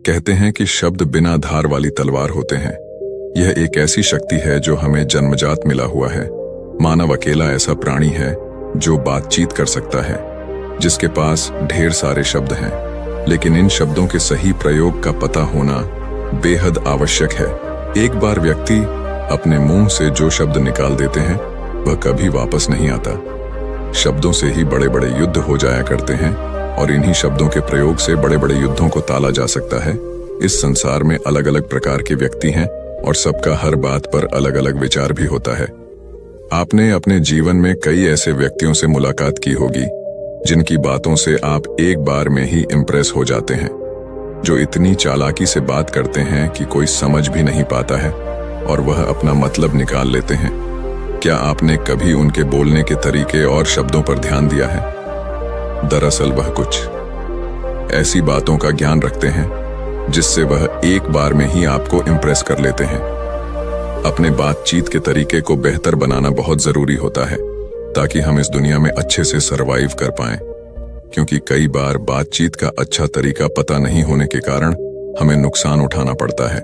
कहते हैं कि शब्द बिना धार वाली तलवार होते हैं। यह एक ऐसी शक्ति है जो हमें जन्मजात मिला हुआ है। मानव अकेला ऐसा प्राणी है जो बातचीत कर सकता है, जिसके पास ढेर सारे शब्द हैं, लेकिन इन शब्दों के सही प्रयोग का पता होना बेहद आवश्यक है। एक बार व्यक्ति अपने मुंह से जो शब्द निकाल देते हैं वह कभी वापस नहीं आता। शब्दों से ही बड़े बड़े युद्ध हो जाया करते हैं और इन्हीं शब्दों के प्रयोग से बड़े बड़े युद्धों को टाला जा सकता है। इस संसार में अलग अलग प्रकार के व्यक्ति हैं और सबका हर बात पर अलग अलग विचार भी होता है। आपने अपने जीवन में कई ऐसे व्यक्तियों से मुलाकात की होगी जिनकी बातों से आप एक बार में ही इम्प्रेस हो जाते हैं, जो इतनी चालाकी से बात करते हैं कि कोई समझ भी नहीं पाता है और वह अपना मतलब निकाल लेते हैं। क्या आपने कभी उनके बोलने के तरीके और शब्दों पर ध्यान दिया है? दरअसल वह कुछ ऐसी बातों का ज्ञान रखते हैं जिससे वह एक बार में ही आपको इम्प्रेस कर लेते हैं। अपने बातचीत के तरीके को बेहतर बनाना बहुत जरूरी होता है ताकि हम इस दुनिया में अच्छे से सरवाइव कर पाएं, क्योंकि कई बार बातचीत का अच्छा तरीका पता नहीं होने के कारण हमें नुकसान उठाना पड़ता है,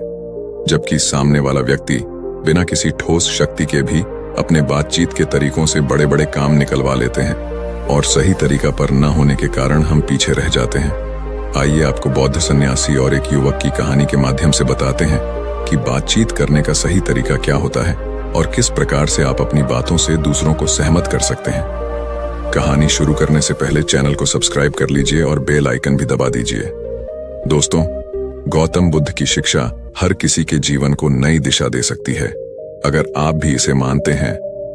जबकि सामने वाला व्यक्ति बिना किसी ठोस शक्ति के भी अपने बातचीत के तरीकों से बड़े बड़े काम निकलवा लेते हैं और सही तरीका पर न होने के कारण हम पीछे रह जाते हैं। आइए आपको बौद्ध सन्यासी और एक युवक की कहानी के माध्यम से बताते हैं कि बातचीत करने का सही तरीका क्या होता है और किस प्रकार से आप अपनी बातों से दूसरों को सहमत कर सकते हैं। कहानी शुरू करने से पहले चैनल को सब्सक्राइब कर लीजिए और बेल आइकन भी दबा दीजिए। दोस्तों, गौतम बुद्ध की शिक्षा हर किसी के जीवन को नई दिशा दे सकती है। अगर आप भी इसे मानते हैं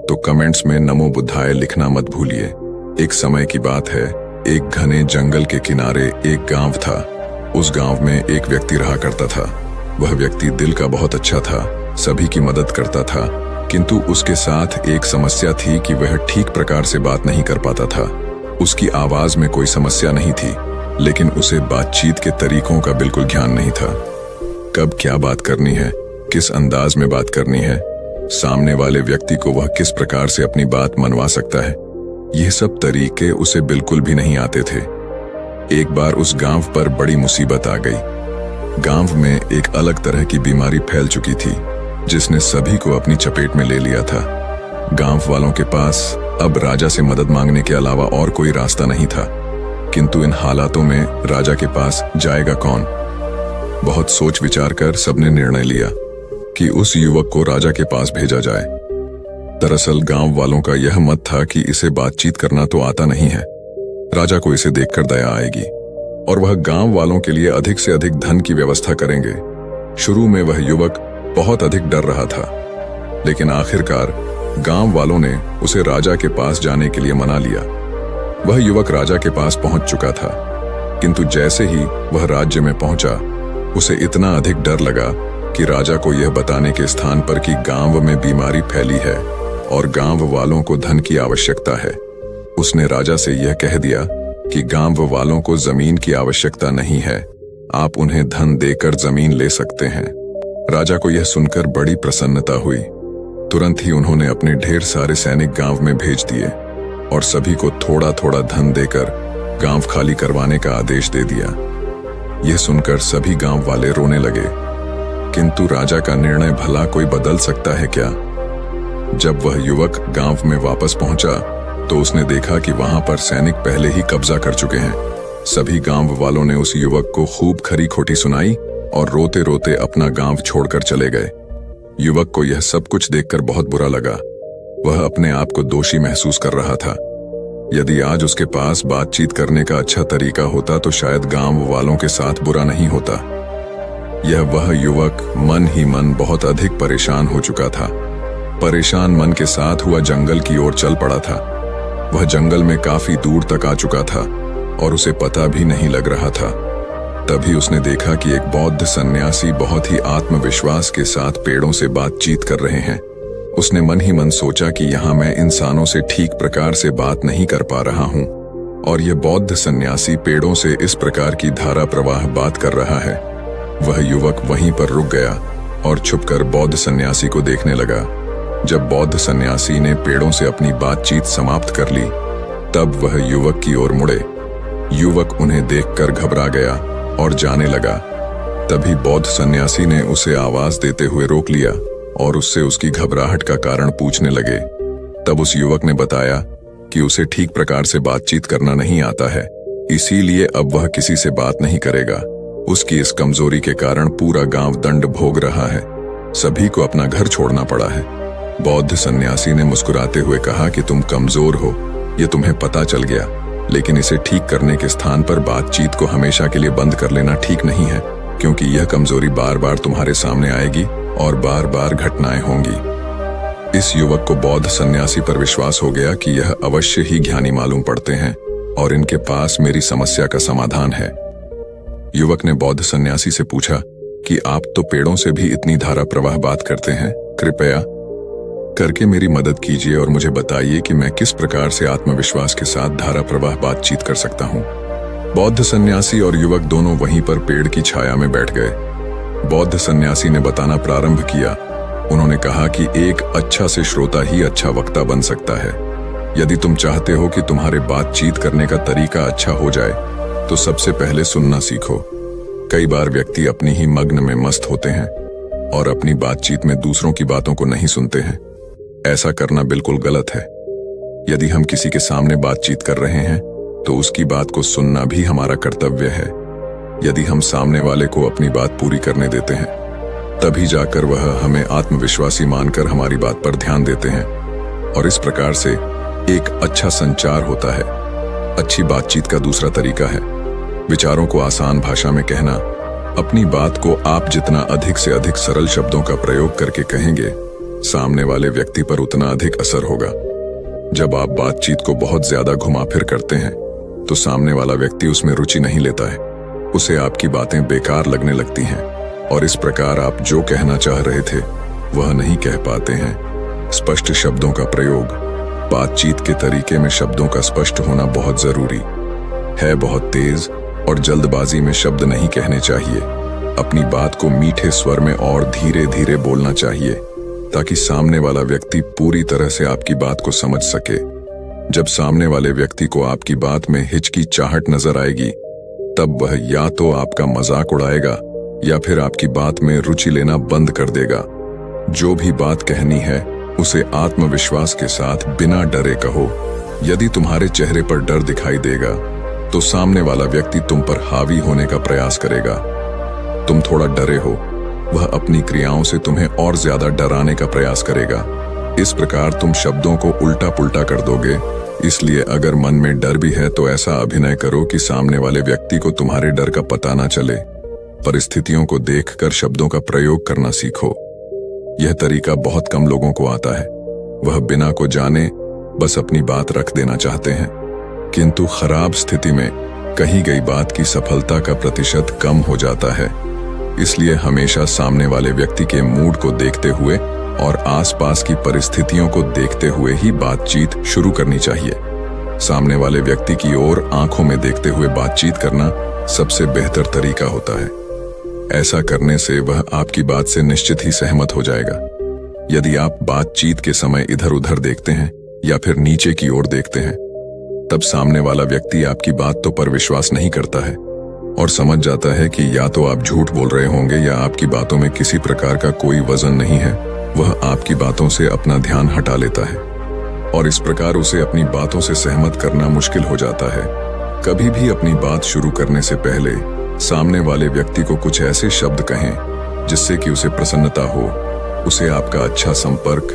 तो कमेंट्स में नमो बुद्धाय लिखना मत भूलिए। एक समय की बात है, एक घने जंगल के किनारे एक गांव था। उस गांव में एक व्यक्ति रहा करता था। वह व्यक्ति दिल का बहुत अच्छा था, सभी की मदद करता था, किंतु उसके साथ एक समस्या थी कि वह ठीक प्रकार से बात नहीं कर पाता था। उसकी आवाज में कोई समस्या नहीं थी, लेकिन उसे बातचीत के तरीकों का बिल्कुल ज्ञान नहीं था। कब क्या बात करनी है, किस अंदाज में बात करनी है, सामने वाले व्यक्ति को वह किस प्रकार से अपनी बात मनवा सकता है, यह सब तरीके उसे बिल्कुल भी नहीं आते थे। एक बार उस गांव पर बड़ी मुसीबत आ गई। गांव में एक अलग तरह की बीमारी फैल चुकी थी जिसने सभी को अपनी चपेट में ले लिया था। गांव वालों के पास अब राजा से मदद मांगने के अलावा और कोई रास्ता नहीं था, किंतु इन हालातों में राजा के पास जाएगा कौन? बहुत सोच विचार कर सबने निर्णय लिया कि उस युवक को राजा के पास भेजा जाए। दरअसल गांव वालों का यह मत था कि इसे बातचीत करना तो आता नहीं है, राजा को इसे देखकर दया आएगी और वह गांव वालों के लिए अधिक से अधिक धन की व्यवस्था करेंगे। शुरू में वह युवक बहुत अधिक डर रहा था, लेकिन आखिरकार गांव वालों ने उसे राजा के पास जाने के लिए मना लिया। वह युवक राजा के पास पहुंच चुका था, किंतु जैसे ही वह राज्य में पहुंचा उसे इतना अधिक डर लगा कि राजा को यह बताने के स्थान पर कि गांव में बीमारी फैली है और गांव वालों को धन की आवश्यकता है, उसने राजा से यह कह दिया कि गांव वालों को जमीन की आवश्यकता नहीं है, आप उन्हें धन देकर जमीन ले सकते हैं। राजा को यह सुनकर बड़ी प्रसन्नता हुई। तुरंत ही उन्होंने अपने ढेर सारे सैनिक गांव में भेज दिए और सभी को थोड़ा थोड़ा धन देकर गांव खाली करवाने का आदेश दे दिया। यह सुनकर सभी गांव वाले रोने लगे, किंतु राजा का निर्णय भला कोई बदल सकता है क्या? जब वह युवक गांव में वापस पहुंचा तो उसने देखा कि वहां पर सैनिक पहले ही कब्जा कर चुके हैं। सभी गांव वालों ने उस युवक को खूब खरी खोटी सुनाई और रोते रोते अपना गांव छोड़कर चले गए। युवक को यह सब कुछ देखकर बहुत बुरा लगा। वह अपने आप को दोषी महसूस कर रहा था। यदि आज उसके पास बातचीत करने का अच्छा तरीका होता तो शायद गांव वालों के साथ बुरा नहीं होता। यह वह युवक मन ही मन बहुत अधिक परेशान हो चुका था। परेशान मन के साथ हुआ जंगल की ओर चल पड़ा था। वह जंगल में काफी दूर तक आ चुका था और उसे पता भी नहीं लग रहा था। तभी उसने देखा कि एक बौद्ध सन्यासी बहुत ही आत्मविश्वास के साथ पेड़ों से बातचीत कर रहे हैं। उसने मन ही मन सोचा कि यहाँ मैं इंसानों से ठीक प्रकार से बात नहीं कर पा रहा हूँ और यह बौद्ध सन्यासी पेड़ों से इस प्रकार की धारा प्रवाह बात कर रहा है। वह युवक वहीं पर रुक गया और छुपकर बौद्ध सन्यासी को देखने लगा। जब बौद्ध सन्यासी ने पेड़ों से अपनी बातचीत समाप्त कर ली, तब वह युवक की ओर मुड़े। युवक उन्हें देखकर घबरा गया और जाने लगा। तभी बौद्ध सन्यासी ने उसे आवाज देते हुए रोक लिया और उससे उसकी घबराहट का कारण पूछने लगे। तब उस युवक ने बताया कि उसे ठीक प्रकार से बातचीत करना नहीं आता है, इसीलिए अब वह किसी से बात नहीं करेगा। उसकी इस कमजोरी के कारण पूरा गांव दंड भोग रहा है, सभी को अपना घर छोड़ना पड़ा है। बौद्ध सन्यासी ने मुस्कुराते हुए कहा कि तुम कमजोर हो, यह तुम्हें पता चल गया, लेकिन इसे ठीक करने के स्थान पर बातचीत को हमेशा के लिए बंद कर लेना ठीक नहीं है, क्योंकि यह कमजोरी बार बार तुम्हारे सामने आएगी और बार बार घटनाएं होंगी। इस युवक को बौद्ध सन्यासी पर विश्वास हो गया कि यह अवश्य ही ज्ञानी मालूम पड़ते हैं और इनके पास मेरी समस्या का समाधान है। युवक ने बौद्ध सन्यासी से पूछा कि आप तो पेड़ों से भी इतनी धारा प्रवाह बात करते हैं, कृपया करके मेरी मदद कीजिए और मुझे बताइए कि मैं किस प्रकार से आत्मविश्वास के साथ धारा प्रवाह बातचीत कर सकता हूँ। बौद्ध सन्यासी और युवक दोनों वहीं पर पेड़ की छाया में बैठ गए। बौद्ध सन्यासी ने बताना प्रारंभ किया। उन्होंने कहा कि एक अच्छा से श्रोता ही अच्छा वक्ता बन सकता है। यदि तुम चाहते हो कि तुम्हारे बातचीत करने का तरीका अच्छा हो जाए, तो सबसे पहले सुनना सीखो। कई बार व्यक्ति अपनी ही मग्न में मस्त होते हैं और अपनी बातचीत में दूसरों की बातों को नहीं सुनते हैं। ऐसा करना बिल्कुल गलत है। यदि हम किसी के सामने बातचीत कर रहे हैं, तो उसकी बात को सुनना भी हमारा कर्तव्य है। यदि हम सामने वाले को अपनी बात पूरी करने देते हैं, तभी जाकर वह हमें आत्मविश्वासी मानकर हमारी बात पर ध्यान देते हैं और इस प्रकार से एक अच्छा संचार होता है। अच्छी बातचीत का दूसरा तरीका है विचारों को आसान भाषा में कहना। अपनी बात को आप जितना अधिक से अधिक सरल शब्दों का प्रयोग करके कहेंगे, सामने वाले व्यक्ति पर उतना अधिक असर होगा। जब आप बातचीत को बहुत ज्यादा घुमाफिर करते हैं, तो सामने वाला व्यक्ति उसमें रुचि नहीं लेता है, उसे आपकी बातें बेकार लगने लगती हैं और इस प्रकार आप जो कहना चाह रहे थे वह नहीं कह पाते हैं। स्पष्ट शब्दों का प्रयोग। बातचीत के तरीके में शब्दों का स्पष्ट होना बहुत जरूरी है। बहुत तेज और जल्दबाजी में शब्द नहीं कहने चाहिए। अपनी बात को मीठे स्वर में और धीरे धीरे बोलना चाहिए, ताकि सामने वाला व्यक्ति पूरी तरह से आपकी बात को समझ सके। जब सामने वाले व्यक्ति को आपकी बात में हिचकिचाहट नजर आएगी, तब वह या तो आपका मजाक उड़ाएगा या फिर आपकी बात में रुचि लेना बंद कर देगा। जो भी बात कहनी है, उसे आत्मविश्वास के साथ बिना डरे कहो। यदि तुम्हारे चेहरे पर डर दिखाई देगा, तो सामने वाला व्यक्ति तुम पर हावी होने का प्रयास करेगा। तुम थोड़ा डरे हो, वह अपनी क्रियाओं से तुम्हें और ज्यादा डराने का प्रयास करेगा। इस प्रकार तुम शब्दों को उल्टा पुल्टा कर दोगे। इसलिए अगर मन में डर भी है, तो ऐसा अभिनय करो कि सामने वाले व्यक्ति को तुम्हारे डर का पता ना चले। परिस्थितियों को देखकर शब्दों का प्रयोग करना सीखो। यह तरीका बहुत कम लोगों को आता है। वह बिना को जाने बस अपनी बात रख देना चाहते हैं, किंतु खराब स्थिति में कही गई बात की सफलता का प्रतिशत कम हो जाता है। इसलिए हमेशा सामने वाले व्यक्ति के मूड को देखते हुए और आसपास की परिस्थितियों को देखते हुए ही बातचीत शुरू करनी चाहिए। सामने वाले व्यक्ति की ओर आंखों में देखते हुए बातचीत करना सबसे बेहतर तरीका होता है। ऐसा करने से वह आपकी बात से निश्चित ही सहमत हो जाएगा। यदि आप बातचीत के समय इधर उधर देखते हैं या फिर नीचे की ओर देखते हैं, तब सामने वाला व्यक्ति आपकी बातों पर विश्वास नहीं करता है और समझ जाता है कि या तो आप झूठ बोल रहे होंगे या आपकी बातों में किसी प्रकार का कोई वजन नहीं है। वह आपकी बातों से अपना ध्यान हटा लेता है और इस प्रकार उसे अपनी बातों से सहमत करना मुश्किल हो जाता है। कभी भी अपनी बात शुरू करने से पहले सामने वाले व्यक्ति को कुछ ऐसे शब्द कहें जिससे कि उसे प्रसन्नता हो। उसे आपका अच्छा संपर्क,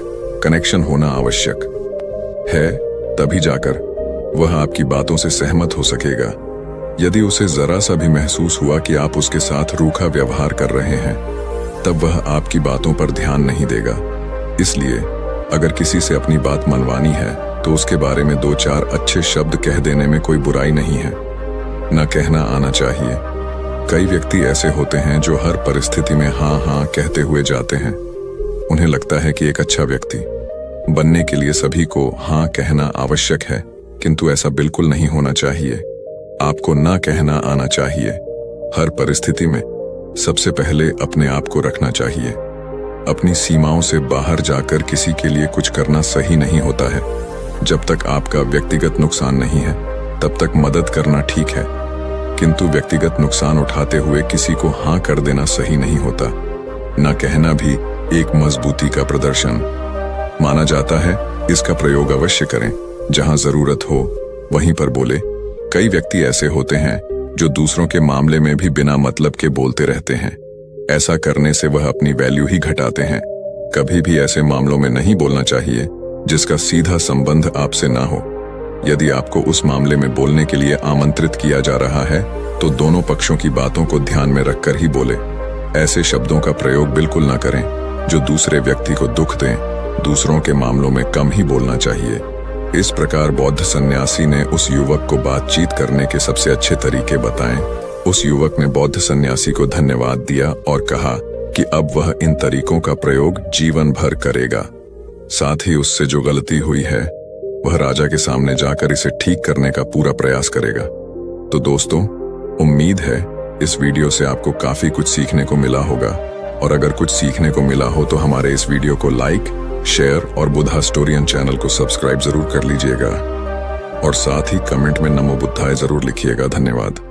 कनेक्शन होना आवश्यक है, तभी जाकर वह आपकी बातों से सहमत हो सकेगा। यदि उसे जरा सा भी महसूस हुआ कि आप उसके साथ रूखा व्यवहार कर रहे हैं, तब वह आपकी बातों पर ध्यान नहीं देगा। इसलिए अगर किसी से अपनी बात मनवानी है, तो उसके बारे में 2-4 अच्छे शब्द कह देने में कोई बुराई नहीं है। न कहना आना चाहिए। कई व्यक्ति ऐसे होते हैं जो हर परिस्थिति में हाँ हाँ कहते हुए जाते हैं। उन्हें लगता है कि एक अच्छा व्यक्ति बनने के लिए सभी को हाँ कहना आवश्यक है, किंतु ऐसा बिल्कुल नहीं होना चाहिए। आपको ना कहना आना चाहिए। हर परिस्थिति में सबसे पहले अपने आप को रखना चाहिए। अपनी सीमाओं से बाहर जाकर किसी के लिए कुछ करना सही नहीं होता है। जब तक आपका व्यक्तिगत नुकसान नहीं है, तब तक मदद करना ठीक है, किंतु व्यक्तिगत नुकसान उठाते हुए किसी को हाँ कर देना सही नहीं होता। न कहना भी एक मजबूती का प्रदर्शन माना जाता है। इसका प्रयोग अवश्य करें, जहां जरूरत हो वहीं पर बोले। कई व्यक्ति ऐसे होते हैं जो दूसरों के मामले में भी बिना मतलब के बोलते रहते हैं। ऐसा करने से वह अपनी वैल्यू ही घटाते हैं। कभी भी ऐसे मामलों में नहीं बोलना चाहिए जिसका सीधा संबंध आपसे ना हो। यदि आपको उस मामले में बोलने के लिए आमंत्रित किया जा रहा है तो दोनों पक्षों की बातों को ध्यान में रखकर ही बोले। ऐसे शब्दों का प्रयोग बिल्कुल ना करें जो दूसरे व्यक्ति को दुख दें। दूसरों के मामलों में कम ही बोलना चाहिए। इस प्रकार बौद्ध सन्यासी ने उस युवक को बातचीत करने के सबसे अच्छे तरीके बताएं। उस युवक ने बौद्ध सन्यासी को धन्यवाद दिया और कहा कि अब वह इन तरीकों का प्रयोग जीवन भर करेगा। साथ ही उससे जो गलती हुई है वह राजा के सामने जाकर इसे ठीक करने का पूरा प्रयास करेगा। तो दोस्तों, उम्मीद है इस वीडियो से आपको काफी कुछ सीखने को मिला होगा, और अगर कुछ सीखने को मिला हो तो हमारे इस वीडियो को लाइक, शेयर और बुद्धा स्टोरियन चैनल को सब्सक्राइब जरूर कर लीजिएगा, और साथ ही कमेंट में नमो बुद्धाय जरूर लिखिएगा। धन्यवाद।